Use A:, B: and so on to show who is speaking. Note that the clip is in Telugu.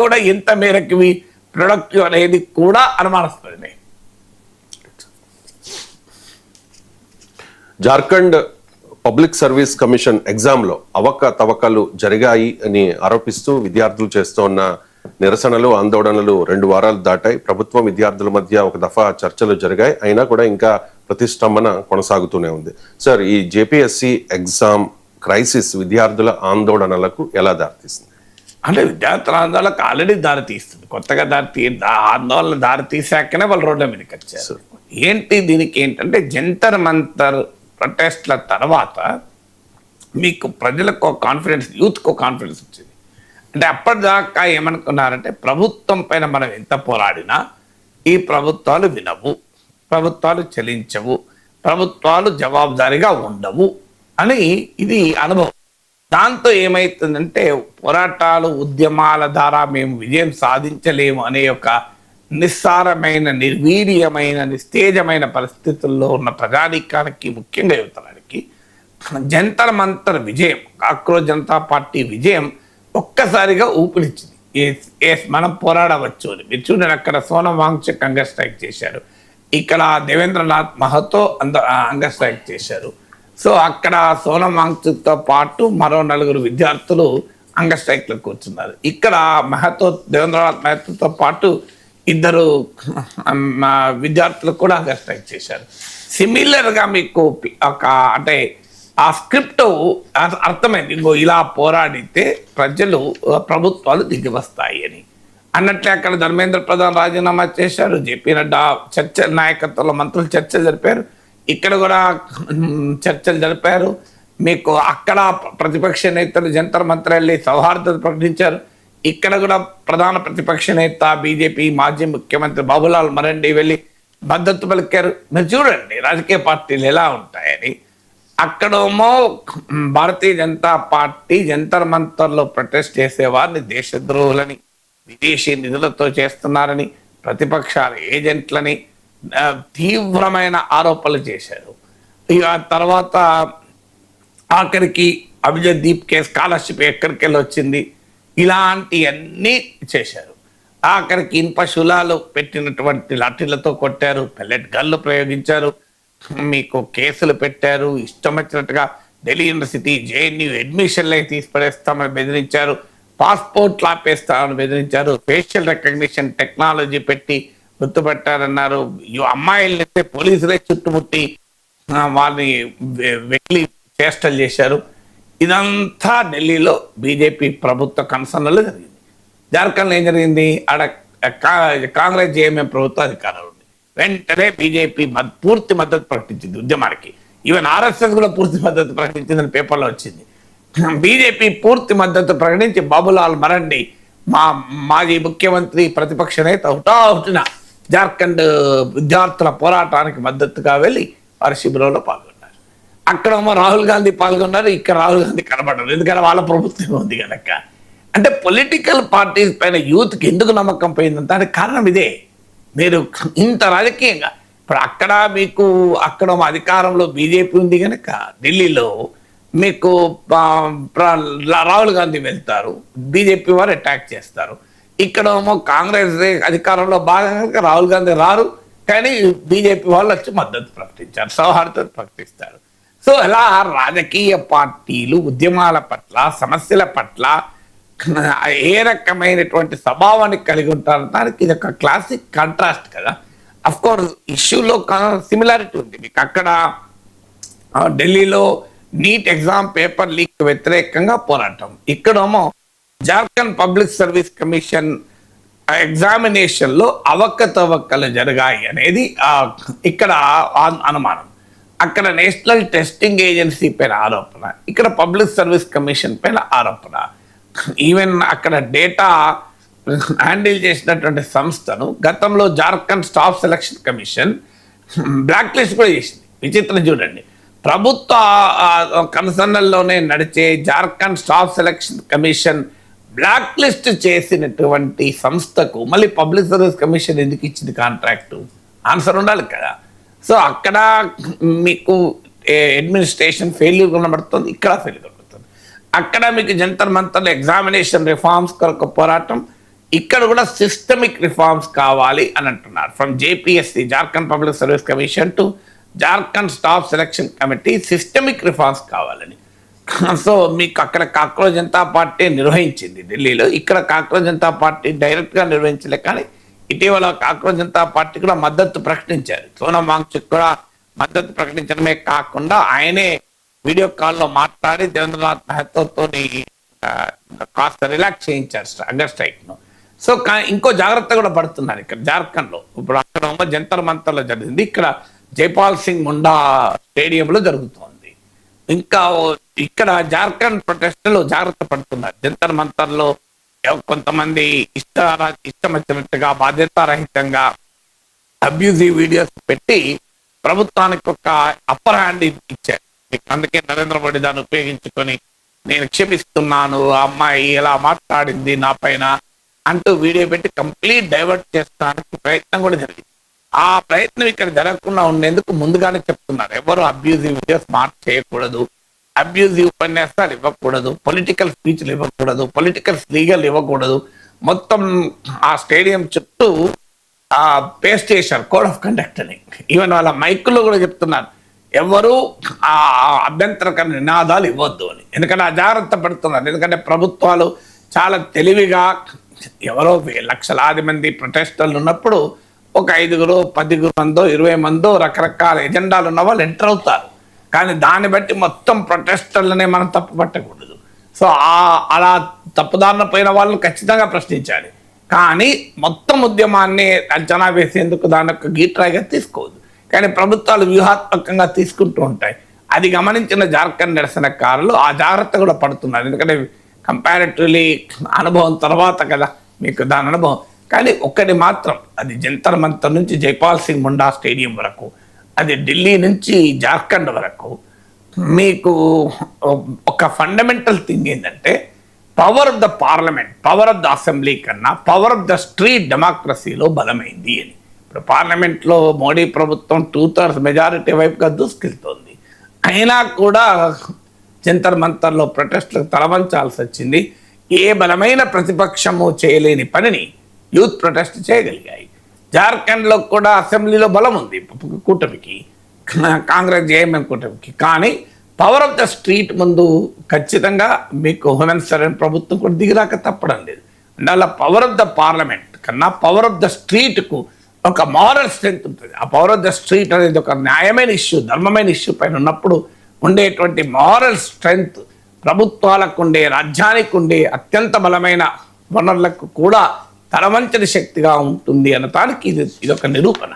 A: కూడా ఎంత మేరకు ప్రొడక్టివ్ అనేది కూడా అనుమానిస్తుంది.
B: జార్ఖండ్ పబ్లిక్ సర్వీస్ కమిషన్ ఎగ్జామ్లో అవకతవకలు జరిగాయి అని ఆరోపిస్తూ విద్యార్థులు చేస్తున్న నిరసనలు ఆందోళనలు 2 వారాలు దాటాయి. ప్రభుత్వం విద్యార్థుల మధ్య ఒక దఫా చర్చలు జరిగాయి, అయినా కూడా ఇంకా ప్రతిష్టంభన కొనసాగుతూనే ఉంది. సార్, ఈ జేపీఎస్సీ ఎగ్జామ్ క్రైసిస్ విద్యార్థుల ఆందోళనలకు ఎలా దారితీస్తుంది?
A: అంటే విద్యార్థుల ఆందోళనకు ఆల్రెడీ దారితీస్తుంది. కొత్తగా ఆందోళన దారితీసాకనే వాళ్ళు రోడ్ల మీదకి వచ్చారు. ఏంటి దీనికి ఏంటంటే జంతర్ మంతర్ ప్రొటెస్ట్ల తర్వాత మీకు ప్రజలకు కాన్ఫిడెన్స్, యూత్కు కాన్ఫిడెన్స్ వచ్చింది. అంటే అప్పటిదాకా ఏమనుకున్నారంటే ప్రభుత్వం పైన మనం ఎంత పోరాడినా ఈ ప్రభుత్వాలు వినవు, ప్రభుత్వాలు చలించవు, ప్రభుత్వాలు జవాబుదారీగా ఉండవు అని ఇది అనుభవం. దాంతో ఏమవుతుందంటే పోరాటాలు, ఉద్యమాల ద్వారా మేము విజయం సాధించలేము అనే ఒక నిస్సారమైన, నిర్వీర్యమైన, నిస్తేజమైన పరిస్థితుల్లో ఉన్న ప్రజానీకానికి, ముఖ్యంగా యువతరానికి జంతర్ మంతర్ విజయం, కాక్రోజ్ జనతా పార్టీ విజయం ఒక్కసారిగా ఊపిరిచ్చింది. మనం పోరాడవచ్చు అని. మీరు చూడండి, అక్కడ సోనం వాంగ్చుక్ హంగర్ స్ట్రైక్ చేశారు, ఇక్కడ దేవేంద్రనాథ్ మహతో హంగర్ స్ట్రైక్ చేశారు. సో అక్కడ సోనం వాంగ్చుక్తో పాటు మరో 4 విద్యార్థులు హంగర్ స్ట్రైక్లో కూర్చున్నారు. ఇక్కడ దేవేంద్రనాథ్ మహతోతో పాటు 2 విద్యార్థులు కూడా హంగర్ స్ట్రైక్ చేశారు. సిమిలర్గా మీకు ఒక అంటే ఆ స్క్రిప్ట్ అర్థమైంది, ఇంకో ఇలా పోరాడితే ప్రజలు, ప్రభుత్వాలు దిగి వస్తాయి అని. అన్నట్లే అక్కడ ధర్మేంద్ర ప్రధాన్ రాజీనామా చేశారు, జేపీ నడ్డా చర్చ నాయకత్వంలో మంత్రులు చర్చలు జరిపారు, ఇక్కడ కూడా చర్చలు జరిపారు. మీకు అక్కడ ప్రతిపక్ష నేతలు జంతర్ మంతర్ వెళ్ళి సౌహార్దత ప్రకటించారు. ఇక్కడ కూడా ప్రధాన ప్రతిపక్ష నేత బీజేపీ మాజీ ముఖ్యమంత్రి బాబులాల్ మరండి వెళ్ళి మద్దతు పలికారు. మీరు చూడండి రాజకీయ పార్టీలు ఎలా ఉంటాయని. అక్కడేమో భారతీయ జనతా పార్టీ జంతర్ మంతర్లో ప్రొటెస్ట్ చేసేవారిని దేశద్రోహులని, విదేశీ నిధులతో చేస్తున్నారని, ప్రతిపక్షాల ఏజెంట్లని తీవ్రమైన ఆరోపణలు చేశారు. ఇక తర్వాత ఆఖరికి అభిజిత్ దీప్కే స్కాలర్షిప్ ఎక్కడికి వెళ్ళి వచ్చింది, ఇలాంటివన్నీ చేశారు. ఆఖరికి ఇనుప శూలాలు పెట్టినటువంటి లాఠీలతో కొట్టారు, పెల్లెట్ గన్లు ప్రయోగించారు, మీకు కేసులు పెట్టారు, ఇష్టం వచ్చినట్టుగా ఢిల్లీ యూనివర్సిటీ, జేఎన్యూ అడ్మిషన్లే తీసిపడేస్తామని బెదిరించారు, పాస్పోర్ట్లు ఆపేస్తామని బెదిరించారు, ఫేషియల్ రికగ్నిషన్ టెక్నాలజీ పెట్టి గుర్తుపెట్టారన్నారు. అమ్మాయిలైతే పోలీసులే చుట్టుముట్టి వాళ్ళని వెళ్ళి చేష్టలు చేశారు. ఇదంతా ఢిల్లీలో బీజేపీ ప్రభుత్వ కన్సర్న్లో జరిగింది. జార్ఖండ్లో ఏం జరిగింది, ఆడ కాంగ్రెస్ జేఎంఎం ప్రభుత్వ అధికారంలో ఉంది. వెంటనే బీజేపీ పూర్తి మద్దతు ప్రకటించింది ఉద్యమానికి. ఈవెన్ ఆర్ఎస్ఎస్ కూడా పూర్తి మద్దతు ప్రకటించిందని పేపర్లో వచ్చింది. బీజేపీ పూర్తి మద్దతు ప్రకటించి బాబులాల్ మరండి మాజీ ముఖ్యమంత్రి, ప్రతిపక్ష నేత హుటాహుటిన జార్ఖండ్ విద్యార్థుల పోరాటానికి మద్దతుగా వెళ్ళి వారి శిబిరంలో పాల్గొన్నారు. అక్కడేమో రాహుల్ గాంధీ పాల్గొన్నారు, ఇక్కడ రాహుల్ గాంధీ కనబడ్డారు, ఎందుకంటే వాళ్ళ ప్రభుత్వం ఉంది కనుక. అంటే పొలిటికల్ పార్టీస్ పైన యూత్కి ఎందుకు నమ్మకం పోయిందంటే దానికి కారణం ఇదే. మీరు ఇంత రాజకీయంగా ఇప్పుడు అక్కడ మీకు అక్కడ అధికారంలో బీజేపీ ఉంది కనుక ఢిల్లీలో మీకు రాహుల్ గాంధీ వెళ్తారు, బీజేపీ వారు అటాక్ చేస్తారు. ఇక్కడేమో కాంగ్రెస్ అధికారంలో భాగంగా రాహుల్ గాంధీ రారు, కానీ బీజేపీ వాళ్ళు వచ్చి మద్దతు ప్రకటించారు, సౌహార్దత ప్రకటిస్తారు. సో అలా రాజకీయ పార్టీలు ఉద్యమాల పట్ల, సమస్యల పట్ల ఏ రకమైనటువంటి స్వభావాన్ని కలిగి ఉంటారు, దానికి ఇది ఒక క్లాసిక్ కాంట్రాస్ట్ కదా. అఫ్ కోర్స్ ఇష్యూలో సిమిలారిటీ ఉంది మీకు. అక్కడ ఢిల్లీలో నీట్ ఎగ్జామ్ పేపర్ లీక్ వ్యతిరేకంగా పోరాటం, ఇక్కడేమో జార్ఖండ్ పబ్లిక్ సర్వీస్ కమిషన్ ఎగ్జామినేషన్లో అవకతవకలు జరిగాయి అనేది ఇక్కడ అనుమానం. అక్కడ నేషనల్ టెస్టింగ్ ఏజెన్సీ పైన ఆరోపణ, ఇక్కడ పబ్లిక్ సర్వీస్ కమిషన్ పైన ఆరోపణ. ఈవెన్ అక్కడ డేటా హ్యాండిల్ చేసినటువంటి సంస్థను గతంలో Jharkhand staff selection commission blacklist కూడా చేసింది. విచిత్రం చూడండి, ప్రభుత్వ కన్సర్న్లోనే నడిచే Jharkhand staff selection commission blacklist చేసినటువంటి సంస్థకు మళ్ళీ పబ్లిక్ సర్వీస్ కమిషన్ ఎందుకు ఇచ్చింది కాంట్రాక్టు? ఆన్సర్ ఉండాలి కదా. సో అక్కడ మీకు అడ్మినిస్ట్రేషన్ ఫెయిల్యూర్ కనబడుతుంది, ఇక్కడ ఫెయిల్యూర్ కనబడుతుంది. అక్కడ మీకు జంతర్ మంతర్లో ఎగ్జామినేషన్ రిఫార్మ్స్ కొరకు పోరాటం, ఇక్కడ కూడా సిస్టమిక్ రిఫార్మ్స్ కావాలి అని అంటున్నారు. From JPSC, Jharkhand public service commission to Jharkhand staff selection committee, systemic reforms కావాలని. సో మీకు అక్కడ కాక్రోజ్ జనతా పార్టీ నిర్వహించింది ఢిల్లీలో, ఇక్కడ కాక్రోజ్ జనతా పార్టీ డైరెక్ట్గా నిర్వహించలే, కానీ ఇటీవల కాక్రోజ్ జనతా పార్టీ కూడా మద్దతు ప్రకటించారు. సోనం వాంగ్చుక్ కూడా మద్దతు ప్రకటించడమే కాకుండా ఆయనే వీడియో కాల్లో మాట్లాడి దేవేంద్రనాథ్ మెహతాతో కాస్త రిలాక్స్ చేయించారు హంగర్ స్ట్రైక్ను. సో ఇంకో జాగ్రత్త కూడా పడుతున్నారు ఇక్కడ జార్ఖండ్లో. ఇప్పుడు అక్కడ జంతర్ మంతర్లో జరిగింది, ఇక్కడ జైపాల్ సింగ్ ముండా స్టేడియంలో జరుగుతోంది. ఇంకా ఇక్కడ జార్ఖండ్ ప్రొటెస్టులు జాగ్రత్త పడుతున్నారు. జంతర్ మంతర్లో కొంతమంది ఇష్టం వచ్చినట్టుగా బాధ్యతారహితంగా అబ్యూజివ్ వీడియోస్ పెట్టి ప్రభుత్వానికి ఒక అప్పర్ హ్యాండ్ ఇచ్చారు. అందుకే నరేంద్ర మోడీ దాన్ని ఉపయోగించుకొని నేను క్షమిస్తున్నాను, ఆ అమ్మాయి ఎలా మాట్లాడింది నా పైన అంటూ వీడియో పెట్టి కంప్లీట్ డైవర్ట్ చేస్తానికి ప్రయత్నం కూడా జరిగింది. ఆ ప్రయత్నం ఇక్కడ జరగకుండా ఉండేందుకు ముందుగానే చెప్తున్నారు, ఎవరు అబ్యూజివ్ వీడియోస్ చేయకూడదు, అబ్యూజివ్ ఉపన్యాసాలు ఇవ్వకూడదు, పొలిటికల్ స్పీచ్లు ఇవ్వకూడదు, పొలిటికల్ లీగల్ ఇవ్వకూడదు. మొత్తం ఆ స్టేడియం చుట్టూ పేస్ట్ చేశారు కోడ్ ఆఫ్ కండక్ట్ అని. ఈవెన్ వాళ్ళ మైకుల్లో కూడా చెప్తున్నారు ఎవరు ఆ అభ్యంతరకర నినాదాలు ఇవ్వద్దు అని. ఎందుకంటే ఆ జాగ్రత్త పడుతున్నారు. ఎందుకంటే ప్రభుత్వాలు చాలా తెలివిగా ఎవరో లక్షలాది మంది ప్రొటెస్టర్లు ఉన్నప్పుడు ఒక 5, 10 మందో 20 మందో రకరకాల ఎజెండాలు ఉన్న వాళ్ళు ఎంటర్ అవుతారు. కానీ దాన్ని బట్టి మొత్తం ప్రొటెస్టర్లనే మనం తప్పు పట్టకూడదు. సో అలా తప్పుదారిన పోయిన వాళ్ళని ఖచ్చితంగా ప్రశ్నించాలి. కానీ మొత్తం ఉద్యమాన్ని అంచనా వేసేందుకు దాని యొక్క గీట్రాయిగా తీసుకోవద్దు. కానీ ప్రభుత్వాలు వ్యూహాత్మకంగా తీసుకుంటూ ఉంటాయి. అది గమనించిన జార్ఖండ్ నిరసనకారులు ఆ జాగ్రత్త కూడా పడుతున్నారు. ఎందుకంటే కంపారిటివ్లీ అనుభవం తర్వాత కదా మీకు దాని అనుభవం. కానీ ఒక్కటి మాత్రం, అది జంతర్ మంతర్ నుంచి జైపాల్ సింగ్ ముండా స్టేడియం వరకు, అది ఢిల్లీ నుంచి జార్ఖండ్ వరకు మీకు ఒక ఫండమెంటల్ థింగ్ ఏంటంటే power of the parliament, power of the assembly కన్నా పవర్ ఆఫ్ ద స్ట్రీట్ డెమోక్రసీలో బలమైంది అని. ఇప్పుడు పార్లమెంట్లో మోడీ ప్రభుత్వం 2/3 మెజారిటీ వైపుగా దూసుకెళ్తోంది. అయినా కూడా జంతర్ మంతర్లో ప్రొటెస్టులకు తలవంచాల్సి వచ్చింది. ఏ బలమైన ప్రతిపక్షము చేయలేని పనిని యూత్ ప్రొటెస్ట్ చేయగలిగాయి. జార్ఖండ్లో కూడా అసెంబ్లీలో బలం ఉంది కూటమికి, కాంగ్రెస్ జేఎంఎం కూటమికి. కానీ పవర్ ఆఫ్ ద స్ట్రీట్ ముందు ఖచ్చితంగా మీకు హేమంత్ సోరెన్ ప్రభుత్వం కూడా దిగిరాక తప్పడం లేదు. అందువల్ల పవర్ ఆఫ్ ద పార్లమెంట్ కన్నా పవర్ ఆఫ్ ద స్ట్రీట్కు ఒక మారల్ స్ట్రెంగ్త్ ఉంటుంది. ఆ పవర్ ఆఫ్ ద స్ట్రీట్ అనేది ఒక న్యాయమైన ఇష్యూ, ధర్మమైన ఇష్యూ పైన ఉన్నప్పుడు ఉండేటువంటి మారల్ స్ట్రెంగ్త్ ప్రభుత్వాలకు ఉండే, రాజ్యానికి ఉండే అత్యంత బలమైన వనరులకు కూడా తలవంచని శక్తిగా ఉంటుంది అనటానికి ఇది ఒక నిరూపణ.